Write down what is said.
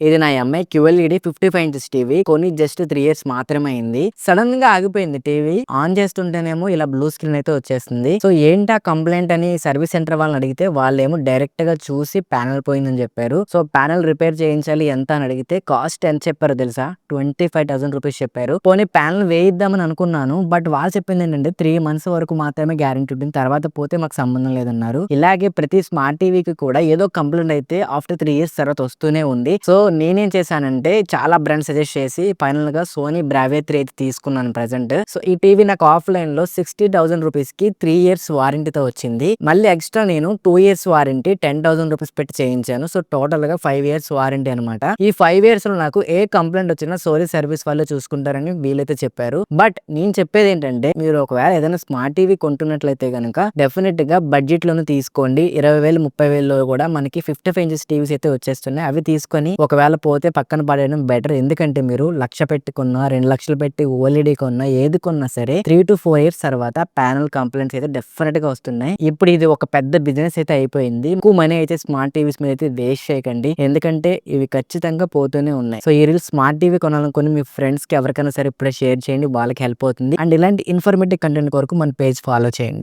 ఇది నా MI QLED 55 inches TV. కొని జస్ట్ 3 ఇయర్స్ మాత్రమే అయింది. సడన్ గా ఆగిపోయింది టీవీ. ఆన్ చేస్తుంటేనేమో ఇలా బ్లూ స్క్రీన్ అయితే వచ్చేస్తుంది. సో ఏంటా కంప్లైంట్ అని సర్వీస్ సెంటర్ వాళ్ళని అడిగితే వాళ్ళేమో డైరెక్ట్ గా చూసి ప్యానెల్ పోయిందని చెప్పారు. సో ప్యానెల్ రిపేర్ చేయించాలి ఎంత అని అడిగితే కాస్ట్ ఎంత చెప్పారో తెలుసా? 25,000 రూపీస్ చెప్పారు. పోనీ ప్యానెల్ వేయిద్దామని అనుకున్నాను. బట్ వాళ్ళు చెప్పింది ఏంటంటే 3 మంత్స్ వరకు మాత్రమే గ్యారెంటీ ఉంటుంది. తర్వాత పోతే మాకు సంబంధం లేదన్నారు. ఇలాగే ప్రతి స్మార్ట్ టీవీకి కూడా ఏదో కంప్లైంట్ అయితే ఆఫ్టర్ 3 ఇయర్స్ తర్వాత వస్తూనే ఉంది. సో నేనేం చేశానంటే చాలా బ్రాండ్ సజెస్ట్ చేసి ఫైనల్ గా సోనీ బ్రావే 3 అయితే తీసుకున్నాను ప్రెజెంట్. సో ఈ టీవీ నాకు ఆఫ్లైన్ లో 60,000 రూపీస్ కి 3 ఇయర్స్ వారంటీతో వచ్చింది. మళ్ళీ ఎక్స్ట్రా నేను 2 ఇయర్స్ వారంటీ 10,000 రూపీస్ పెట్టి చేయించాను. సో టోటల్ గా 5 ఇయర్స్ వారంటీ అనమాట. ఈ 5 ఇయర్స్ లో నాకు ఏ కంప్లైంట్ వచ్చినా సోనీ సర్వీస్ వాళ్ళు చూసుకుంటారని వీళ్ళైతే చెప్పారు. బట్ నేను చెప్పేది ఏంటంటే మీరు ఒకవేళ ఏదైనా స్మార్ట్ టీవీ కొంటున్నట్లయితే గనుక డెఫినెట్ గా బడ్జెట్ లోనే తీసుకోండి. 20,000 30,000 లో కూడా మనకి 55 ఇంచెస్ టీవీస్ అయితే వచ్చేస్తున్నాయి. అవి తీసుకొని ఒకవేళ పోతే పక్కన పడేయడం బెటర్. ఎందుకంటే మీరు 1,00,000 పెట్టి కొన్నా 2,00,000 పెట్టి ఓఎల్ఈడి కొన్నా ఏది కొన్నా సరే 3 to 4 ఇయర్స్ తర్వాత ప్యానల్ కంప్లైంట్స్ అయితే డెఫినెట్ గా వస్తున్నాయి. ఇప్పుడు ఇది ఒక పెద్ద బిజినెస్ అయితే అయిపోయింది. ఎక్కువ మనీ అయితే స్మార్ట్ టీవీస్ మీద అయితే వేస్ట్ చేయకండి. ఎందుకంటే ఇవి ఖచ్చితంగా పోతూనే ఉన్నాయి. సో ఈ రీల్ స్మార్ట్ టీవీ కొనాలనుకుని మీ ఫ్రెండ్స్ కి ఎవరికైనా సరే ఇప్పుడే షేర్ చేయండి. వాళ్ళకి హెల్ప్ అవుతుంది. అండ్ ఇలాంటి ఇన్ఫర్మేటివ్ కంటెంట్ కొరకు మన పేజ్ ఫాలో చేయండి.